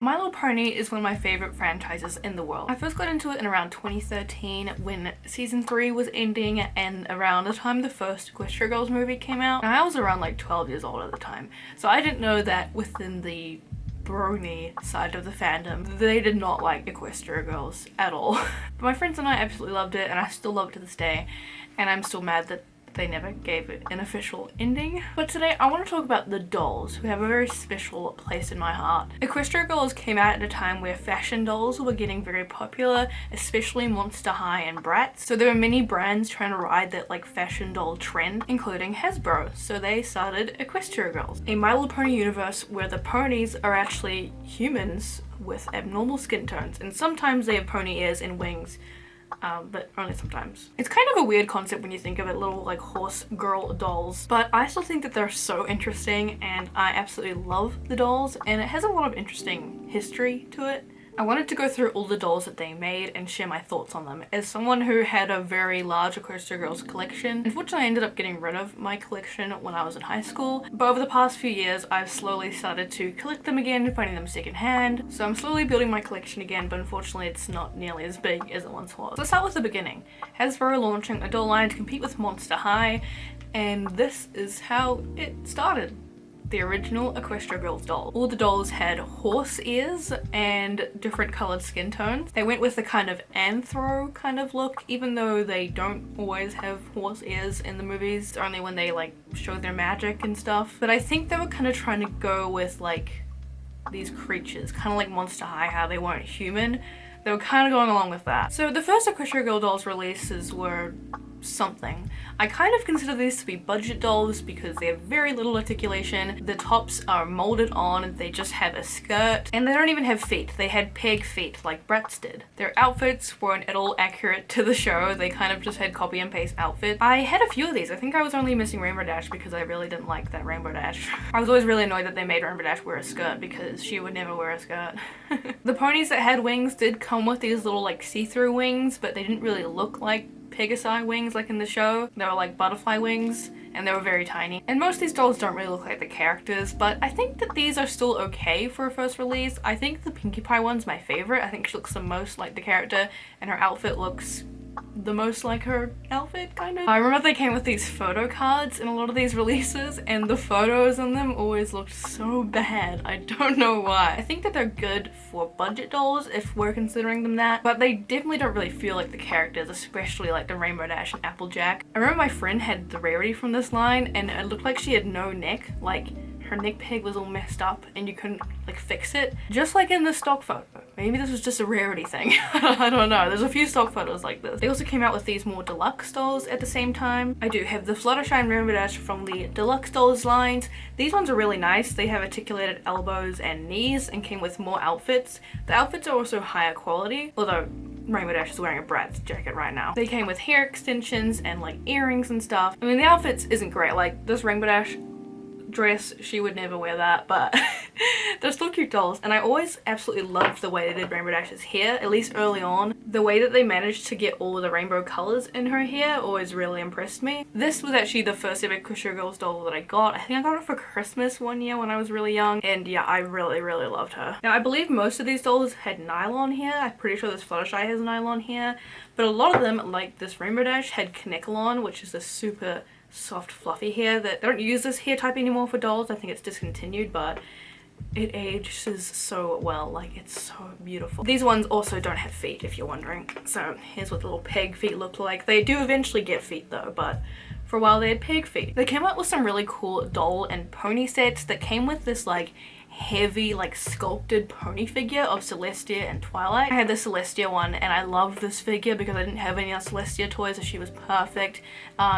My Little Pony is one of my favorite franchises in the world. I first got into it in around 2013 when season 3 was ending and around the time the first Equestria Girls movie came out. And I was around like 12 years old at the time. So I didn't know that within the brony side of the fandom, they did not like Equestria Girls at all. But my friends and I absolutely loved it, and I still love it to this day. And I'm still mad that they never gave it an official ending. But today I want to talk about the dolls, who have a very special place in my heart. Equestria Girls came out at a time where fashion dolls were getting very popular, especially Monster High and Bratz. So there were many brands trying to ride that like fashion doll trend, including Hasbro. So they started Equestria Girls, a My Little Pony universe where the ponies are actually humans with abnormal skin tones, and sometimes they have pony ears and wings. But only sometimes. It's kind of a weird concept when you think of it, little like horse girl dolls, but I still think that they're so interesting, and I absolutely love the dolls, and it has a lot of interesting history to it. I wanted to go through all the dolls that they made and share my thoughts on them. As someone who had a very large Equestria Girls collection, unfortunately I ended up getting rid of my collection when I was in high school, but over the past few years I've slowly started to collect them again, finding them secondhand. So I'm slowly building my collection again, but unfortunately it's not nearly as big as it once was. So let's start with the beginning. Hasbro launching a doll line to compete with Monster High, and this is how it started. The original Equestria Girls doll. All the dolls had horse ears and different colored skin tones. They went with the kind of anthro kind of look, even though they don't always have horse ears in the movies. It's only when they like show their magic and stuff. But I think they were kind of trying to go with like these creatures, kind of like Monster High, how they weren't human. They were kind of going along with that. So the first Equestria Girl dolls releases were something. I kind of consider these to be budget dolls because they have very little articulation. The tops are molded on, they just have a skirt, and they don't even have feet. They had peg feet like Bratz did. Their outfits weren't at all accurate to the show. They kind of just had copy and paste outfits. I had a few of these. I think I was only missing Rainbow Dash because I really didn't like that Rainbow Dash. I was always really annoyed that they made Rainbow Dash wear a skirt because she would never wear a skirt. The ponies that had wings did come with these little like see-through wings, but they didn't really look like Pegasi wings like in the show. They were like butterfly wings, and they were very tiny. And most of these dolls don't really look like the characters, but I think that these are still okay for a first release. I think the Pinkie Pie one's my favorite. I think she looks the most like the character, and her outfit looks the most like her outfit, kind of. I remember they came with these photo cards in a lot of these releases, and the photos on them always looked so bad. I don't know why. I think that they're good for budget dolls if we're considering them that, but they definitely don't really feel like the characters, especially like the Rainbow Dash and Applejack. I remember my friend had the Rarity from this line, and it looked like she had no neck. Like her neck peg was all messed up and you couldn't like fix it, just like in the stock photo. Maybe this was just a Rarity thing. I don't know. There's a few stock photos like this. They also came out with these more deluxe dolls at the same time. I do have the Fluttershy and Rainbow Dash from the deluxe dolls lines. These ones are really nice. They have articulated elbows and knees and came with more outfits. The outfits are also higher quality, although Rainbow Dash is wearing a Bratz jacket right now. They came with hair extensions and like earrings and stuff. I mean, the outfits isn't great. Like this Rainbow Dash dress, she would never wear that, but they're still cute dolls. And I always absolutely loved the way they did Rainbow Dash's hair, at least early on. The way that they managed to get all of the rainbow colors in her hair always really impressed me. This was actually the first ever Equestria Girls doll that I got. I think I got it for Christmas one year when I was really young, and yeah, I really loved her. Now I believe most of these dolls had nylon hair. I'm pretty sure this Fluttershy has nylon hair, but a lot of them, like this Rainbow Dash, had Kanekalon, which is a super soft fluffy hair that they don't use this hair type anymore for dolls. I think it's discontinued, but it ages so well. Like, it's so beautiful. These ones also don't have feet, if you're wondering. So here's what the little peg feet look like. They do eventually get feet though, but for a while they had peg feet. They came out with some really cool doll and pony sets that came with this like heavy like sculpted pony figure of Celestia and Twilight. I had the Celestia one and I loved this figure because I didn't have any other Celestia toys, so she was perfect.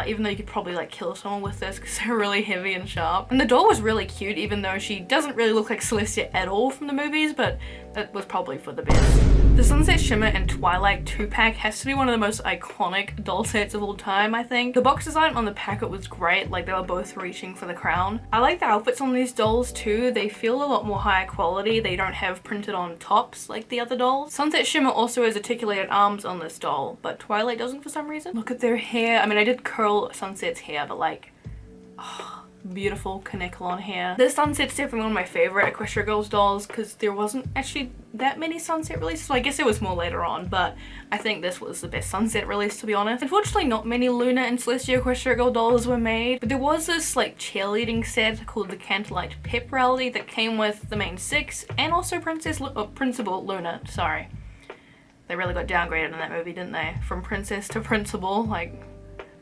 Even though you could probably like kill someone with this because they're really heavy and sharp. And the doll was really cute, even though she doesn't really look like Celestia at all from the movies, but that was probably for the best. The Sunset Shimmer and Twilight 2-pack has to be one of the most iconic doll sets of all time, I think. The box design on the packet was great, like they were both reaching for the crown. I like the outfits on these dolls too. They feel a lot more higher quality. They don't have printed on tops like the other dolls. Sunset Shimmer also has articulated arms on this doll, but Twilight doesn't for some reason. Look at their hair. I mean, I did curl Sunset's hair, but like, oh, beautiful canicle on here. This sunset's definitely one of my favorite Equestria Girls dolls because there wasn't actually that many sunset releases. So I guess there was more later on, but I think this was the best sunset release, to be honest. Unfortunately, not many Luna and Celestia Equestria Girl dolls were made, but there was this like cheerleading set called the Candlelight Pep Rally that came with the main 6 and also Principal Luna, sorry. They really got downgraded in that movie, didn't they? From princess to principal, like,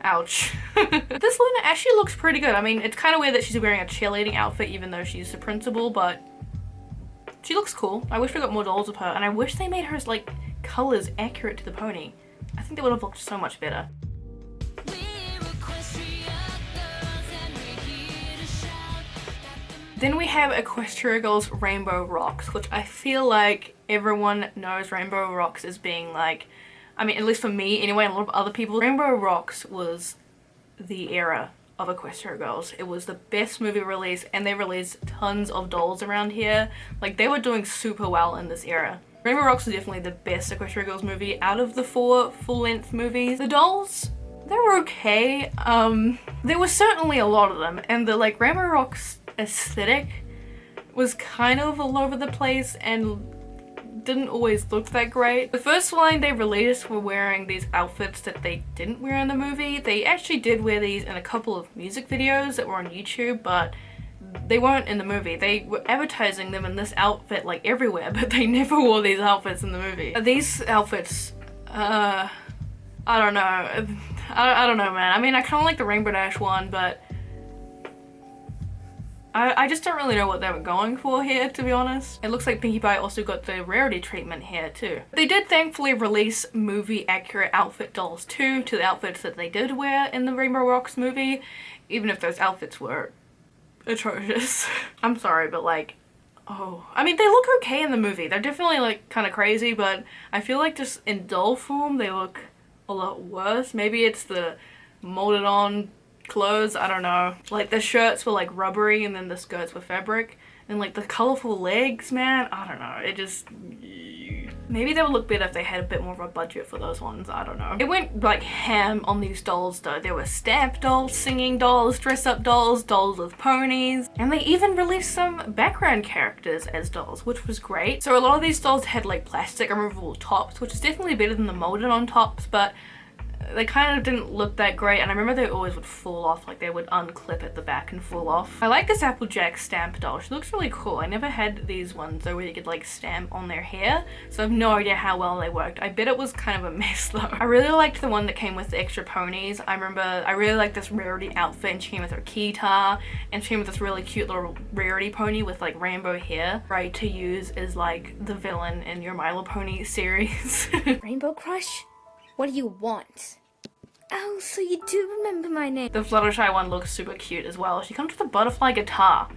ouch. This Luna actually looks pretty good. I mean, it's kind of weird that she's wearing a cheerleading outfit even though she's the principal, but she looks cool. I wish we got more dolls of her, and I wish they made her like colors accurate to the pony. I think that would have looked so much better. Then we have Equestria Girls Rainbow Rocks, which I feel like everyone knows Rainbow Rocks as being like, I mean, at least for me anyway, and a lot of other people, Rainbow Rocks was the era of Equestria Girls. It was the best movie release, and they released tons of dolls around here. Like, they were doing super well in this era. Rainbow Rocks was definitely the best Equestria Girls movie out of the 4 full-length movies. The dolls, they were okay. There was certainly a lot of them, and the like Rainbow Rocks aesthetic was kind of all over the place and didn't always look that great. The first line they released were wearing these outfits that they didn't wear in the movie. They actually did wear these in a couple of music videos that were on YouTube, but they weren't in the movie. They were advertising them in this outfit like everywhere, but they never wore these outfits in the movie. These outfits, I don't know. I don't know, man. I mean, I kind of like the Rainbow Dash one, but I just don't really know what they were going for here, to be honest. It looks like Pinkie Pie also got the rarity treatment here too. They did thankfully release movie accurate outfit dolls too, to the outfits that they did wear in the Rainbow Rocks movie, even if those outfits were atrocious. I'm sorry, but like, oh, I mean, they look okay in the movie. They're definitely like kind of crazy, but I feel like just in doll form they look a lot worse. Maybe it's the molded on clothes, I don't know. Like the shirts were like rubbery and then the skirts were fabric, and like the colorful legs, man, I don't know. It just, maybe they would look better if they had a bit more of a budget for those ones, I don't know. It went like ham on these dolls though. There were stamp dolls, singing dolls, dress up dolls, dolls with ponies, and they even released some background characters as dolls, which was great. So a lot of these dolls had like plastic removable tops, which is definitely better than the molded on tops, but they kind of didn't look that great, and I remember they always would fall off, like they would unclip at the back and fall off. I like this Applejack stamp doll. She looks really cool. I never had these ones though where you could like stamp on their hair, so I have no idea how well they worked. I bet it was kind of a mess though. I really liked the one that came with the extra ponies. I remember I really liked this Rarity outfit, and she came with her keytar, and she came with this really cute little Rarity pony with like rainbow hair, right to use as like the villain in your My Little Pony series. Rainbow Crush? What do you want? Oh, so you do remember my name. The Fluttershy one looks super cute as well. She comes with a butterfly guitar.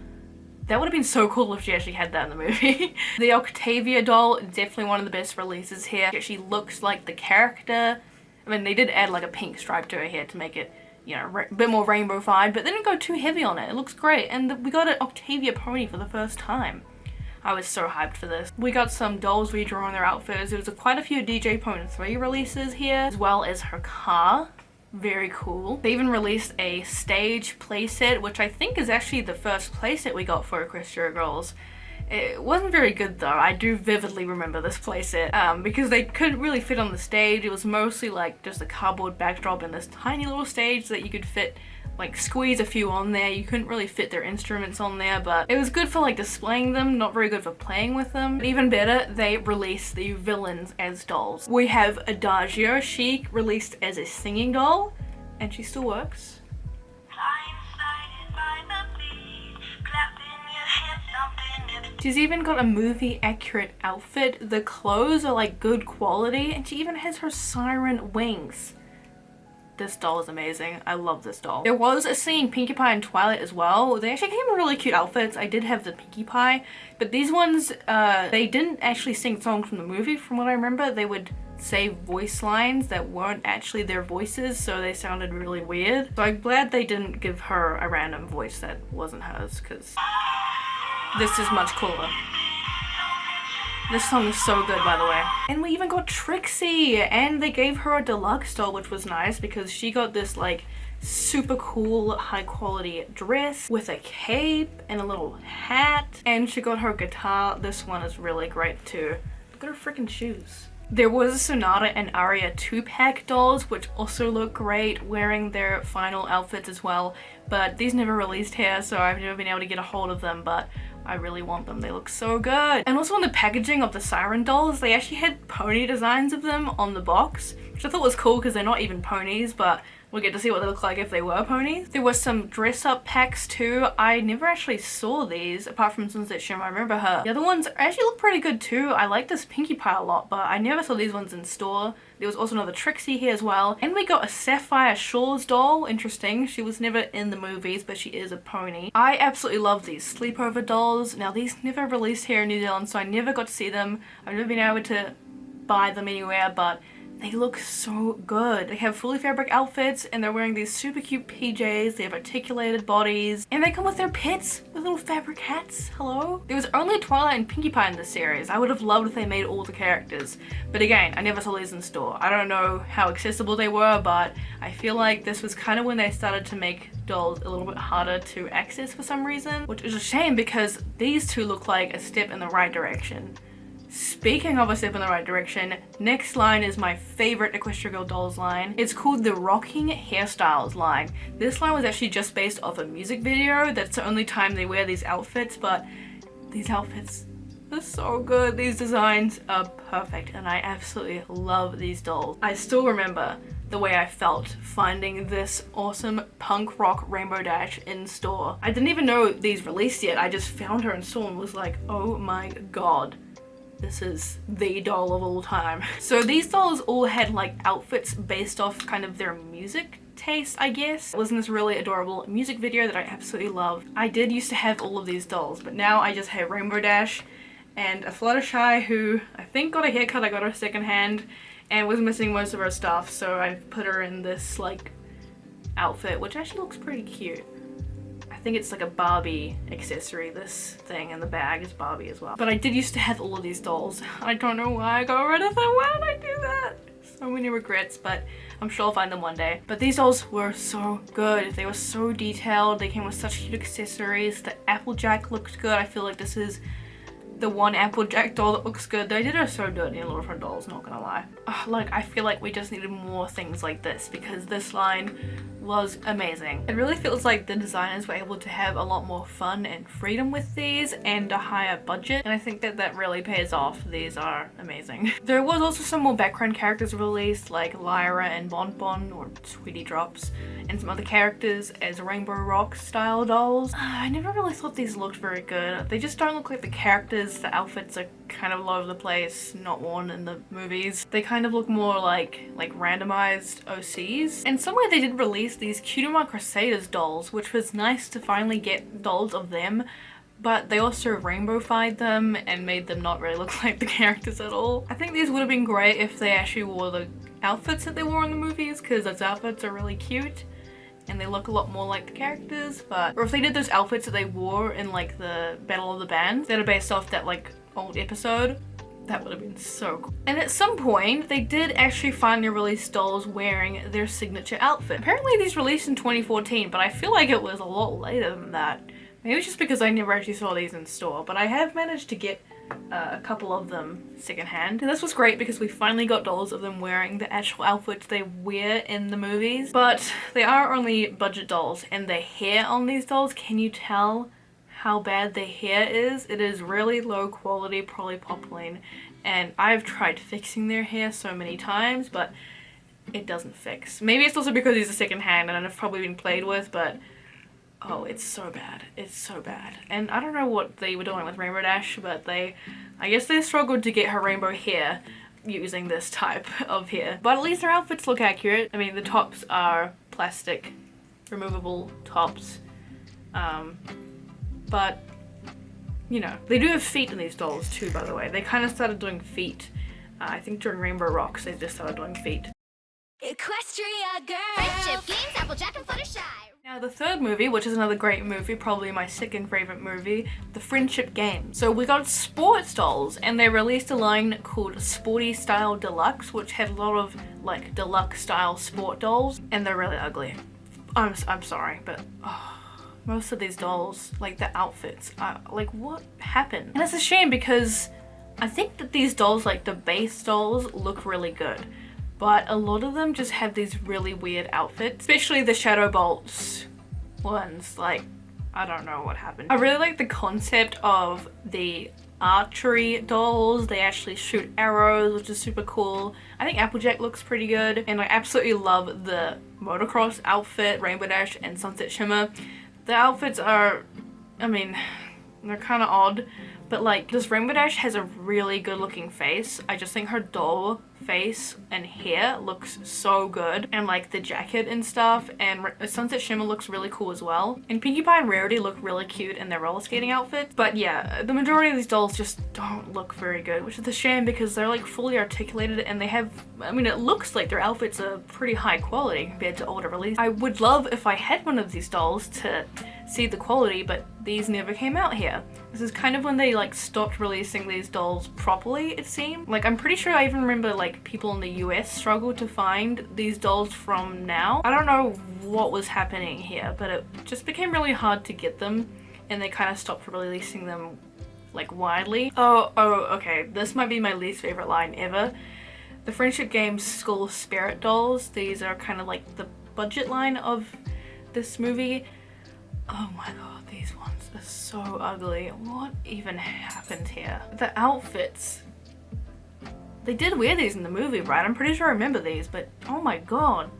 That would have been so cool if she actually had that in the movie. The Octavia doll, definitely one of the best releases here. She looks like the character. I mean, they did add like a pink stripe to her hair to make it, you know, a bit more rainbow-fied, but they didn't go too heavy on it. It looks great, and we got an Octavia pony for the first time. I was so hyped for this. We got some dolls redrawing their outfits. There was quite a few DJ Pony 3 releases here, as well as her car. Very cool. They even released a stage playset, which I think is actually the first playset we got for Equestria Girls. It wasn't very good though. I do vividly remember this playset because they couldn't really fit on the stage. It was mostly like just a cardboard backdrop and this tiny little stage that you could fit, like squeeze a few on there. You couldn't really fit their instruments on there, but it was good for like displaying them, not very good for playing with them. But even better, they released the villains as dolls. We have Adagio. She released as a singing doll, and she still works. She's even got a movie accurate outfit. The clothes are like good quality, and she even has her siren wings. This doll is amazing. I love this doll. There was a scene Pinkie Pie and Twilight as well. They actually came in really cute outfits. I did have the Pinkie Pie, but these ones, they didn't actually sing songs from the movie from what I remember. They would say voice lines that weren't actually their voices, so they sounded really weird. So I'm glad they didn't give her a random voice that wasn't hers, because this is much cooler. This song is so good, by the way. And we even got Trixie, and they gave her a deluxe doll, which was nice because she got this like super cool high quality dress with a cape and a little hat, and she got her guitar. This one is really great too. Look at her freaking shoes. There was Sonata and Aria 2-pack dolls, which also look great wearing their final outfits as well, but these never released here, so I've never been able to get a hold of them, but I really want them. They look so good. And also on the packaging of the Siren dolls, they actually had pony designs of them on the box, which I thought was cool because they're not even ponies, but we'll get to see what they look like if they were ponies. There were some dress-up packs too. I never actually saw these, apart from Sunset Shimmer. I remember her. The other ones actually look pretty good too. I like this Pinkie Pie a lot, but I never saw these ones in store. There was also another Trixie here as well. And we got a Sapphire Shores doll. Interesting. She was never in the movies, but she is a pony. I absolutely love these sleepover dolls. Now, these never released here in New Zealand, so I never got to see them. I've never been able to buy them anywhere, but they look so good. They have fully fabric outfits and they're wearing these super cute PJs. They have articulated bodies and they come with their pets with little fabric hats. Hello? There was only Twilight and Pinkie Pie in this series. I would have loved if they made all the characters. But again, I never saw these in store. I don't know how accessible they were, but I feel like this was kind of when they started to make dolls a little bit harder to access for some reason, which is a shame because these two look like a step in the right direction. Speaking of a step in the right direction, next line is my favorite Equestria Girl Dolls line. It's called the Rocking Hairstyles line. This line was actually just based off a music video. That's the only time they wear these outfits, but these outfits are so good. These designs are perfect and I absolutely love these dolls. I still remember the way I felt finding this awesome punk rock Rainbow Dash in store. I didn't even know these released yet. I just found her in store and was like, oh my god. This is the doll of all time. So these dolls all had like outfits based off kind of their music taste, I guess. It was in this really adorable music video that I absolutely love. I did used to have all of these dolls, but now I just have Rainbow Dash and a Fluttershy who I think got a haircut. I got her secondhand and was missing most of her stuff, so I put her in this like outfit, which actually looks pretty cute. I think it's like a Barbie accessory. This thing in the bag is Barbie as well. But I did used to have all of these dolls. I don't know why I got rid of them. Why did I do that? So many regrets, but I'm sure I'll find them one day. But these dolls were so good. They were so detailed. They came with such cute accessories. The Applejack looked good. I feel like this is the one Applejack doll that looks good. They did her so dirty in a lot of her dolls, not gonna lie. Like, I feel like we just needed more things like this because this line was amazing. It really feels like the designers were able to have a lot more fun and freedom with these and a higher budget, and I think that that really pays off. These are amazing. There was also some more background characters released like Lyra and Bonbon or Sweetie Drops, and some other characters as Rainbow Rock style dolls. I never really thought these looked very good. They just don't look like the characters. The outfits are kind of all over the place, not worn in the movies. They kind of look more like randomized OCs. And somewhere they did release these Cutuma Crusaders dolls, which was nice to finally get dolls of them, but they also rainbow-fied them and made them not really look like the characters at all. I think these would have been great if they actually wore the outfits that they wore in the movies, because those outfits are really cute and they look a lot more like the characters. But or if they did those outfits that they wore in like the Battle of the Bands that are based off that like old episode, that would have been so cool. And at some point they did actually finally release dolls wearing their signature outfit. Apparently these released in 2014, but I feel like it was a lot later than that. Maybe it's just because I never actually saw these in store, but I have managed to get a couple of them secondhand. And this was great because we finally got dolls of them wearing the actual outfits they wear in the movies. But they are only budget dolls, and the hair on these dolls, can you tell how bad the hair is? It is really low quality polypropylene, and I've tried fixing their hair so many times, but it doesn't fix. Maybe it's also because these are secondhand and I've probably been played with, but oh, it's so bad. It's so bad. And I don't know what they were doing with Rainbow Dash, but I guess they struggled to get her rainbow hair using this type of hair. But at least their outfits look accurate. I mean, the tops are plastic, removable tops. But, you know, they do have feet in these dolls too, by the way. They kind of started doing feet. I think during Rainbow Rocks, they just started doing feet. Equestria girl! Friendship games, Applejack and Fluttershy! Now the third movie, which is another great movie, probably my second favorite movie, the Friendship Game. So we got sports dolls, and they released a line called Sporty Style Deluxe, which had a lot of like deluxe style sport dolls, and they're really ugly. I'm sorry, but most of these dolls, like the outfits, like what happened? And it's a shame because I think that these dolls, like the base dolls, look really good. But a lot of them just have these really weird outfits, especially the Shadow Bolts ones. Like, I don't know what happened. I really like the concept of the archery dolls. They actually shoot arrows, which is super cool. I think Applejack looks pretty good, and I absolutely love the motocross outfit, Rainbow Dash and Sunset Shimmer. The outfits are, I mean, they're kind of odd, but like this Rainbow Dash has a really good looking face. I just think her doll face and hair looks so good, and like the jacket and stuff, and Sunset Shimmer looks really cool as well, and Pinkie Pie and Rarity look really cute in their roller skating outfits. But yeah, the majority of these dolls just don't look very good, which is a shame because they're like fully articulated and they have, I mean, it looks like their outfits are pretty high quality compared to older releases. I would love if I had one of these dolls to see the quality, but these never came out here. This is kind of when they like stopped releasing these dolls properly, it seemed. Like, I'm pretty sure I even remember like people in the US struggled to find these dolls from now. I don't know what was happening here, but it just became really hard to get them, and they kind of stopped releasing them like widely. Oh, okay, this might be my least favorite line ever. The Friendship Games School Spirit dolls. These are kind of like the budget line of this movie. Oh my god, these ones are so ugly. What even happened here? The outfits. They did wear these in the movie, right? I'm pretty sure I remember these, but oh my god.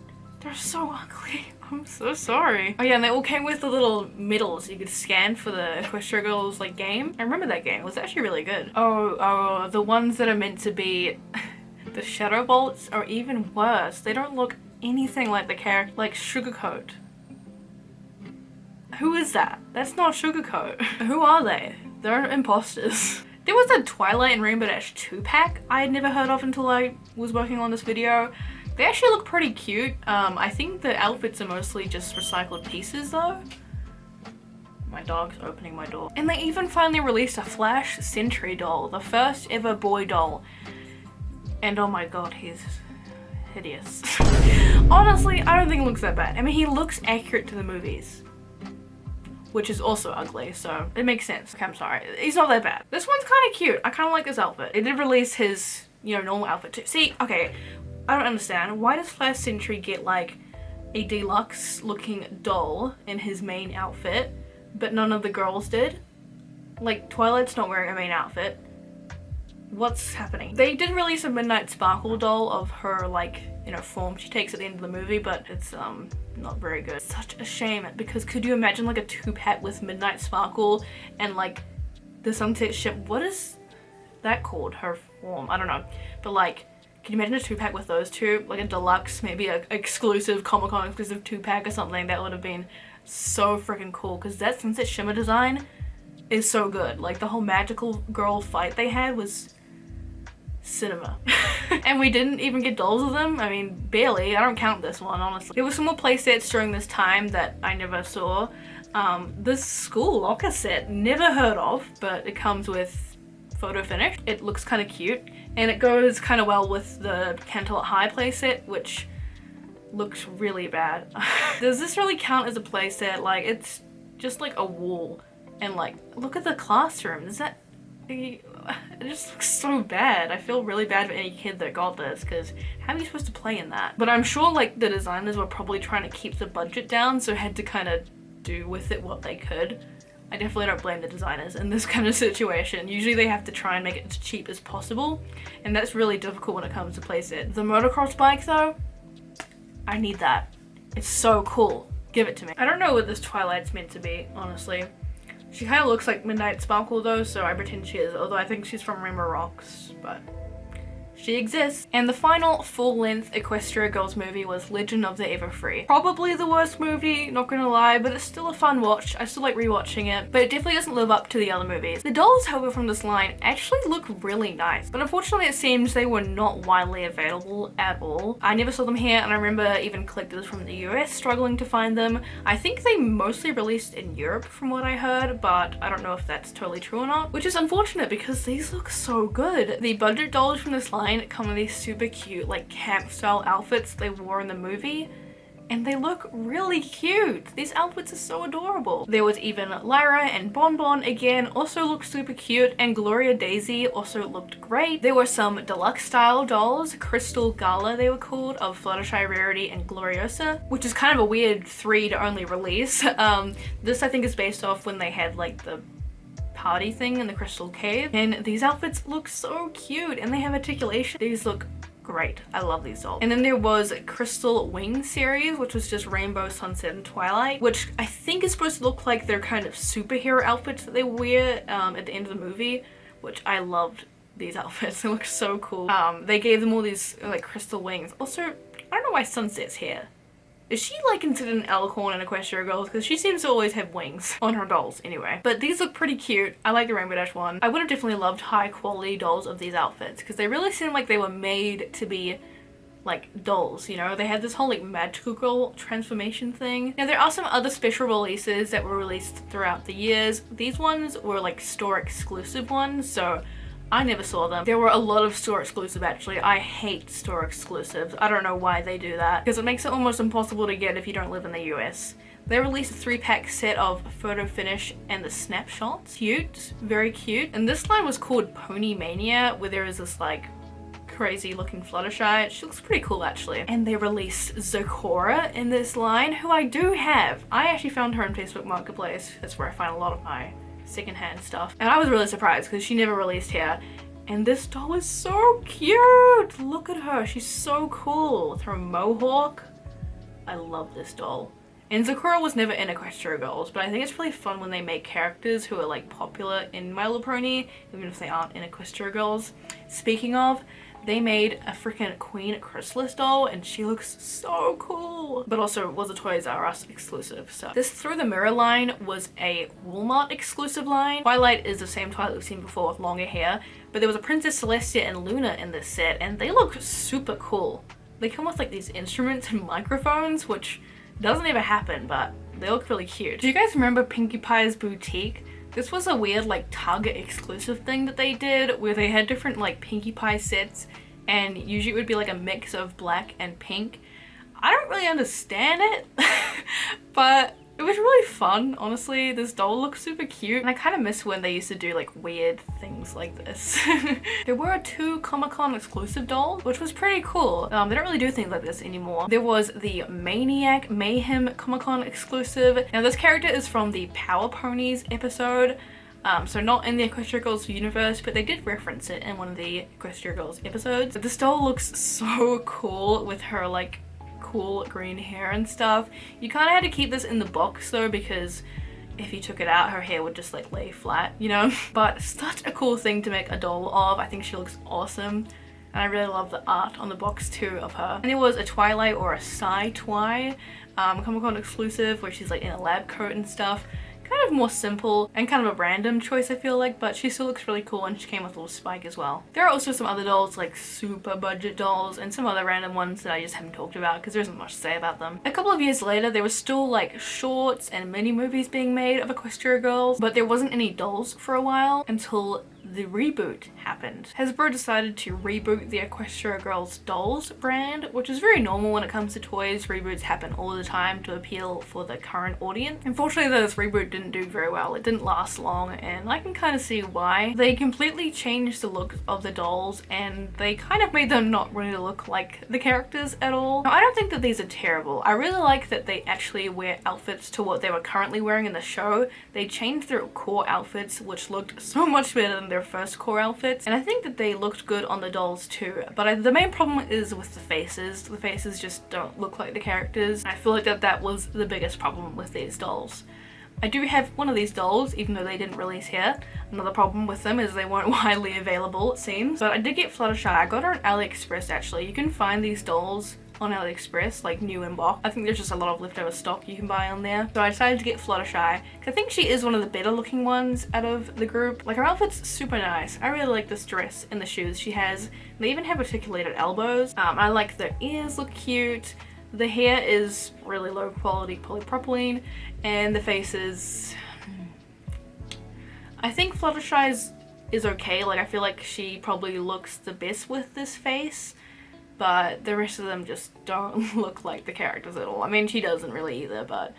They're so ugly. I'm so sorry. Oh yeah, and they all came with the little medals you could scan for the Equestria Girls like game. I remember that game. It was actually really good. Oh, the ones that are meant to be the Shadow Bolts are even worse. They don't look anything like the character, like Sugarcoat. Who is that? That's not Sugarcoat. Who are they? They're imposters. There was a Twilight and Rainbow Dash 2-pack I had never heard of until I was working on this video. They actually look pretty cute. I think the outfits are mostly just recycled pieces though. My dog's opening my door. And they even finally released a Flash Sentry doll, the first ever boy doll. And oh my god, he's hideous. Honestly, I don't think it looks that bad. I mean, he looks accurate to the movies, which is also ugly, so it makes sense. Okay, I'm sorry. He's not that bad. This one's kind of cute. I kind of like this outfit. It did release his, you know, normal outfit too. See, okay, I don't understand. Why does Flash Sentry get like a deluxe looking doll in his main outfit, but none of the girls did? Like, Twilight's not wearing a main outfit. What's happening? They did release a Midnight Sparkle doll of her, like, you know, form she takes at the end of the movie, but it's not very good. Such a shame, because could you imagine like a 2-pack with Midnight Sparkle and like the Sunset Ship? What is that called? Her form? I don't know. But like, can you imagine a 2-pack with those two? Like a deluxe, maybe a exclusive Comic-Con exclusive 2-pack or something. That would have been so freaking cool, because that Sunset Shimmer design is so good. Like, the whole magical girl fight they had was cinema. And we didn't even get dolls of them. I mean, barely. I don't count this one, honestly. There were some more play sets during this time that I never saw. This school locker set, never heard of, but it comes with photo finish. It looks kind of cute, and it goes kind of well with the Canterlot High play set, which looks really bad. Does this really count as a play set? Like, it's just like a wall, and like, look at the classroom. Is that... It just looks so bad. I feel really bad for any kid that got this, because how are you supposed to play in that? But I'm sure like the designers were probably trying to keep the budget down, so had to kind of do with it what they could. I definitely don't blame the designers in this kind of situation. Usually they have to try and make it as cheap as possible, and that's really difficult when it comes to playset. The motocross bike though, I need that. It's so cool. Give it to me. I don't know what this Twilight's meant to be, honestly. She kind of looks like Midnight Sparkle though, so I pretend she is, although I think she's from Rainbow Rocks, but she exists. And the final full-length Equestria Girls movie was Legend of the Everfree. Probably the worst movie, not gonna lie, but it's still a fun watch. I still like rewatching it, but it definitely doesn't live up to the other movies. The dolls, however, from this line actually look really nice, but unfortunately it seems they were not widely available at all. I never saw them here, and I remember even collectors from the US struggling to find them. I think they mostly released in Europe from what I heard, but I don't know if that's totally true or not, which is unfortunate because these look so good. The budget dolls from this line come with these super cute like camp style outfits they wore in the movie, and they look really cute. These outfits are so adorable. There was even Lyra and Bonbon again, also looked super cute, and Gloria Daisy also looked great. There were some deluxe style dolls, Crystal Gala they were called, of Fluttershy, Rarity, and Gloriosa, which is kind of a weird 3 to only release. This I think is based off when they had like the party thing in the Crystal Cave, and these outfits look so cute and they have articulation. These look great. I love these dolls. And then there was Crystal Wing series, which was just Rainbow, Sunset, and Twilight, which I think is supposed to look like their kind of superhero outfits that they wear at the end of the movie, which I loved these outfits. They look so cool. They gave them all these like crystal wings. Also, I don't know why Sunset's here. Is she like considered an Alicorn in Equestria Girls? Because she seems to always have wings on her dolls anyway. But these look pretty cute. I like the Rainbow Dash one. I would have definitely loved high quality dolls of these outfits because they really seem like they were made to be like dolls, you know? They had this whole like magical girl transformation thing. Now there are some other special releases that were released throughout the years. These ones were like store exclusive ones, so I never saw them. There were a lot of store exclusive actually. I hate store exclusives. I don't know why they do that because it makes it almost impossible to get if you don't live in the US. They released a 3-pack set of Photo Finish and the Snapshots. Cute, very cute. And this line was called Pony Mania, where there is this like crazy looking Fluttershy. She looks pretty cool actually. And they released Zocora in this line, who I do have. I actually found her on Facebook Marketplace. That's where I find a lot of my secondhand stuff, and I was really surprised because she never released here. And this doll is so cute. Look at her, she's so cool with her mohawk. I love this doll. And Zocora was never in Equestria Girls, but I think it's really fun when they make characters who are like popular in My Little Pony, even if they aren't in Equestria Girls. Speaking of, they made a freaking Queen Chrysalis doll and she looks so cool, but also was a Toys R Us exclusive. So this Through the Mirror line was a Walmart exclusive line. Twilight is the same Twilight we've seen before with longer hair, but there was a Princess Celestia and Luna in this set and they look super cool. They come with like these instruments and microphones, which doesn't ever happen, but they look really cute. Do you guys remember Pinkie Pie's Boutique? This was a weird like Target exclusive thing that they did where they had different like Pinkie Pie sets and usually it would be like a mix of black and pink. I don't really understand it, but it was really fun, honestly. This doll looks super cute and I kind of miss when they used to do like weird things like this. There were 2 Comic-Con exclusive dolls, which was pretty cool. They don't really do things like this anymore. There was the Maniac Mayhem Comic-Con exclusive. Now this character is from the Power Ponies episode. So not in the Equestria Girls universe, but they did reference it in one of the Equestria Girls episodes. This doll looks so cool with her like cool green hair and stuff. You kind of had to keep this in the box though because if you took it out her hair would just like lay flat, you know? But such a cool thing to make a doll of. I think she looks awesome and I really love the art on the box too of her. And there was a Twilight or a Sci-Twi Comic-Con exclusive where she's like in a lab coat and stuff. Kind of more simple and kind of a random choice I feel like, but she still looks really cool and she came with a little spike as well. There are also some other dolls like super budget dolls and some other random ones that I just haven't talked about because there isn't much to say about them. A couple of years later there was still like shorts and mini movies being made of Equestria Girls, but there wasn't any dolls for a while until the reboot happened. Hasbro decided to reboot the Equestria Girls dolls brand, which is very normal when it comes to toys. Reboots happen all the time to appeal for the current audience. Unfortunately though, this reboot didn't do very well. It didn't last long and I can kind of see why. They completely changed the look of the dolls and they kind of made them not really look like the characters at all. Now, I don't think that these are terrible. I really like that they actually wear outfits to what they were currently wearing in the show. They changed their core outfits, which looked so much better than their first core outfits, and I think that they looked good on the dolls too, but the main problem is with the faces. The faces just don't look like the characters. I feel like that was the biggest problem with these dolls. I do have one of these dolls, even though they didn't release here. Another problem with them is they weren't widely available, it seems. But I did get Fluttershy. I got her on AliExpress actually. You can find these dolls on AliExpress, like new in box. I think there's just a lot of leftover stock you can buy on there. So I decided to get Fluttershy, because I think she is one of the better looking ones out of the group. Like her outfit's super nice. I really like this dress and the shoes she has. They even have articulated elbows. I like the ears look cute. The hair is really low quality polypropylene and the face is... I think Fluttershy's is okay. Like I feel like she probably looks the best with this face. but the rest of them just don't look like the characters at all. I mean, she doesn't really either, but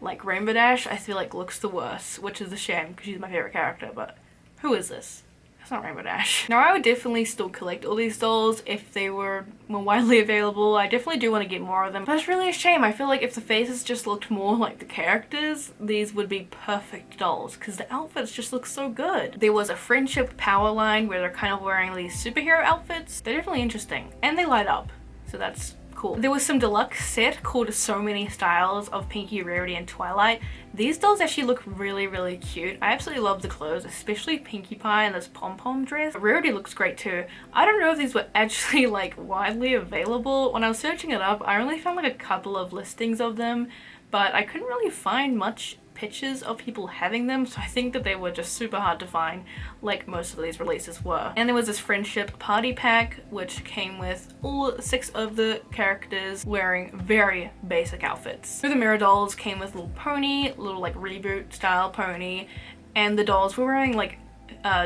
like Rainbow Dash I feel like looks the worst, which is a shame because she's my favorite character. But who is this? It's not Rainbow Dash. Now I would definitely still collect all these dolls if they were more widely available. I definitely do want to get more of them, but it's really a shame. I feel like if the faces just looked more like the characters, these would be perfect dolls because the outfits just look so good. There was a friendship power line where they're kind of wearing these superhero outfits. They're definitely interesting and they light up, so that's cool. There was some deluxe set called So Many Styles of Pinky, Rarity, and Twilight. These dolls actually look really, really cute. I absolutely love the clothes, especially Pinkie Pie in this pom-pom dress. Rarity looks great too. I don't know if these were actually like widely available. When I was searching it up, I only found like a couple of listings of them, but I couldn't really find much pictures of people having them, so I think that they were just super hard to find, like most of these releases were. And there was this friendship party pack which came with all 6 of the characters wearing very basic outfits. So the mirror dolls came with little pony, little like reboot style pony, and the dolls were wearing like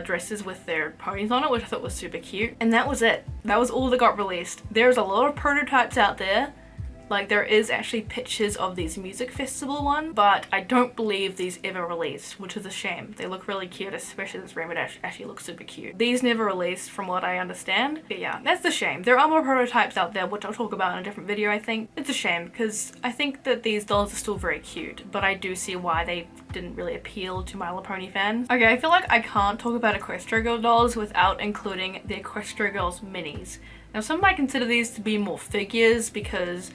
dresses with their ponies on it, which I thought was super cute. And that was it. That was all that got released. There's a lot of prototypes out there. Like there is actually pictures of these music festival one, but I don't believe these ever released, which is a shame. They look really cute, especially this Rainbow Dash actually looks super cute. These never released from what I understand. But yeah, that's the shame. There are more prototypes out there, which I'll talk about in a different video, I think. It's a shame because I think that these dolls are still very cute, but I do see why they didn't really appeal to My Little Pony fans. Okay, I feel like I can't talk about Equestria Girl dolls without including the Equestria Girls minis. Now some might consider these to be more figures because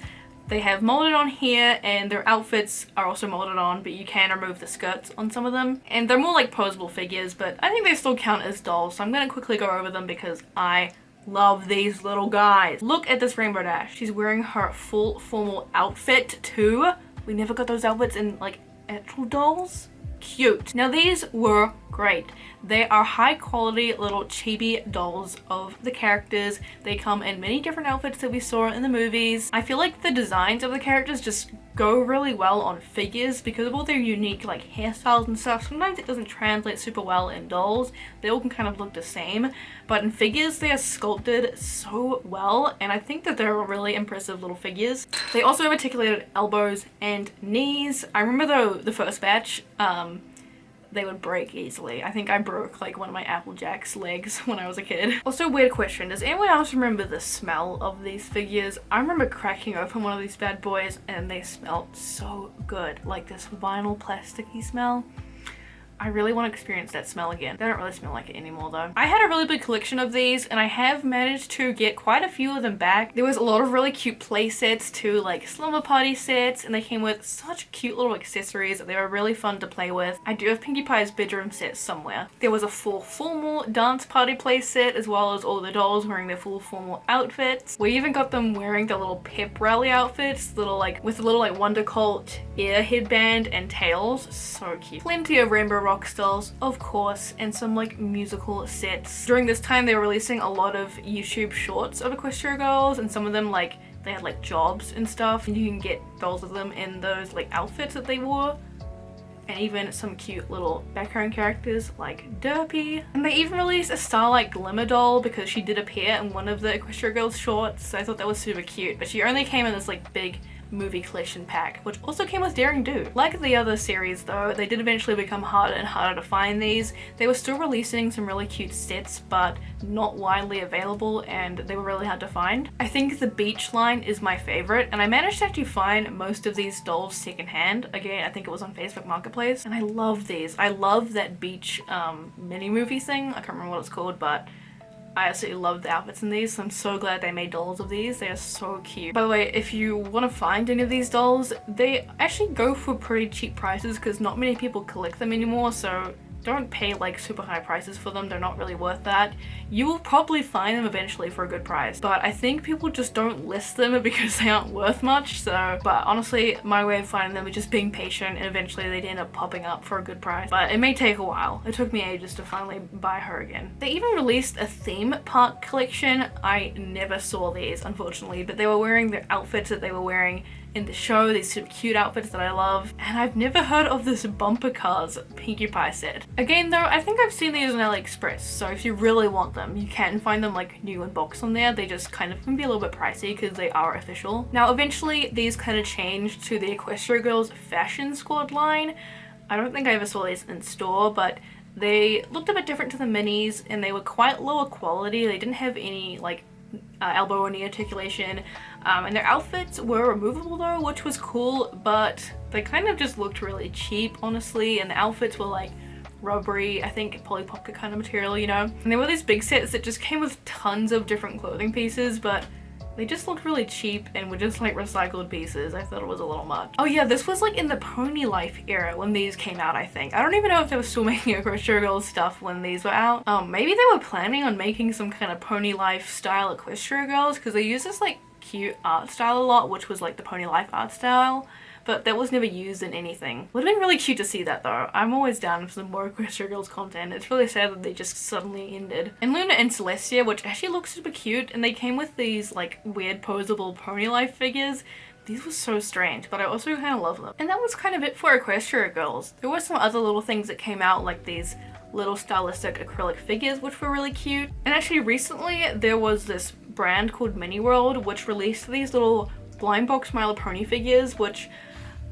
they have molded on here and their outfits are also molded on, but you can remove the skirts on some of them. And they're more like posable figures, but I think they still count as dolls. So I'm gonna quickly go over them because I love these little guys. Look at this Rainbow Dash. She's wearing her full formal outfit too. We never got those outfits in like actual dolls. Cute. Now these were great. They are high quality little chibi dolls of the characters. They come in many different outfits that we saw in the movies. I feel like the designs of the characters just go really well on figures because of all their unique like hairstyles and stuff. Sometimes it doesn't translate super well in dolls. They all can kind of look the same, but in figures they are sculpted so well, and I think that they're really impressive little figures. They also have articulated elbows and knees. I remember though the first batch, they would break easily. I think I broke like one of my Applejack's legs when I was a kid. Also, weird question, does anyone else remember the smell of these figures? I remember cracking open one of these bad boys and they smelled so good, like this vinyl plasticky smell. I really want to experience that smell again. They don't really smell like it anymore though. I had a really big collection of these and I have managed to get quite a few of them back. There was a lot of really cute play sets too, like slumber party sets, and they came with such cute little accessories. They were really fun to play with. I do have Pinkie Pie's bedroom set somewhere. There was a full formal dance party play set as well as all the dolls wearing their full formal outfits. We even got them wearing the little pep rally outfits, little like with a little like Wonder Colt ear headband and tails. So cute. Plenty of Rainbow Rock dolls, of course, and some like musical sets. During this time they were releasing a lot of YouTube shorts of Equestria Girls, and some of them like they had like jobs and stuff, and you can get dolls of them in those like outfits that they wore. And even some cute little background characters like Derpy. And they even released a Starlight Glimmer doll because she did appear in one of the Equestria Girls shorts, so I thought that was super cute. But she only came in this like big movie collection pack, which also came with Daring Do. Like the other series though, they did eventually become harder and harder to find these. They were still releasing some really cute sets, but not widely available, and they were really hard to find. I think the beach line is my favorite, and I managed to actually find most of these dolls secondhand. Again, I think it was on Facebook Marketplace, and I love these. I love that beach mini movie thing. I can't remember what it's called, but I absolutely love the outfits in these, so I'm so glad they made dolls of these. They are so cute. By the way, if you want to find any of these dolls, they actually go for pretty cheap prices because not many people collect them anymore, so don't pay like super high prices for them. They're not really worth that. You will probably find them eventually for a good price, but I think people just don't list them because they aren't worth much. So, but honestly, my way of finding them is just being patient, and eventually they'd end up popping up for a good price, but it may take a while. It took me ages to finally buy her again. They even released a theme park collection. I never saw these, unfortunately, but they were wearing their outfits that they were wearing in the show, these super cute outfits that I love. And I've never heard of this Bumper Cars Pinkie Pie set. Again though, I think I've seen these on AliExpress, so if you really want them, you can find them like new in box on there. They just kind of can be a little bit pricey because they are official. Now eventually these kind of changed to the Equestria Girls Fashion Squad line. I don't think I ever saw these in store, but they looked a bit different to the minis and they were quite lower quality. They didn't have any like elbow or knee articulation, and their outfits were removable though, which was cool, but they kind of just looked really cheap honestly, and the outfits were like rubbery, I think Polly Pocket kind of material, you know. And there were these big sets that just came with tons of different clothing pieces, but they just looked really cheap and were just like recycled pieces. I thought it was a little much. Oh yeah, this was like in the Pony Life era when these came out, I think. I don't even know if they were still making Equestria Girls stuff when these were out. Maybe they were planning on making some kind of Pony Life style Equestria Girls, because they use this like cute art style a lot, which was like the Pony Life art style. But that was never used in anything. Would have been really cute to see that though. I'm always down for some more Equestria Girls content. It's really sad that they just suddenly ended. And Luna and Celestia, which actually look super cute, and they came with these like weird posable Pony Life figures. These were so strange, but I also kind of love them. And that was kind of it for Equestria Girls. There were some other little things that came out, like these little stylistic acrylic figures, which were really cute. And actually recently there was this brand called Mini World, which released these little blind box My Little Pony figures, which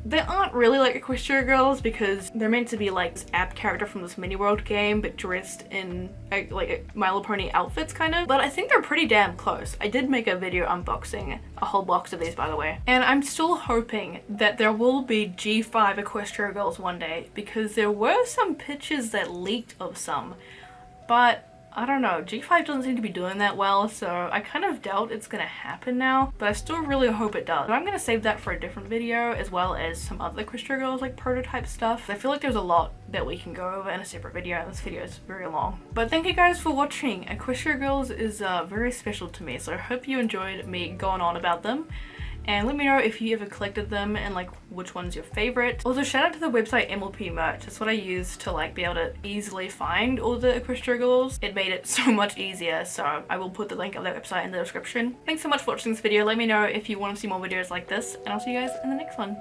they aren't really like Equestria Girls because they're meant to be like this app character from this Mini World game, but dressed in like My Little Pony outfits kind of. But I think they're pretty damn close. I did make a video unboxing a whole box of these, by the way. And I'm still hoping that there will be G5 Equestria Girls one day, because there were some pictures that leaked of some, but I don't know, G5 doesn't seem to be doing that well, so I kind of doubt it's gonna happen now, but I still really hope it does. But I'm gonna save that for a different video, as well as some other Equestria Girls like prototype stuff. I feel like there's a lot that we can go over in a separate video, and this video is very long. But thank you guys for watching. Equestria Girls is very special to me, so I hope you enjoyed me going on about them. And let me know if you ever collected them and like which one's your favorite. Also shout out to the website MLP Merch. That's what I use to like be able to easily find all the Equestria Girls. It made it so much easier, so I will put the link of their website in the description. Thanks so much for watching this video. Let me know if you want to see more videos like this, and I'll see you guys in the next one.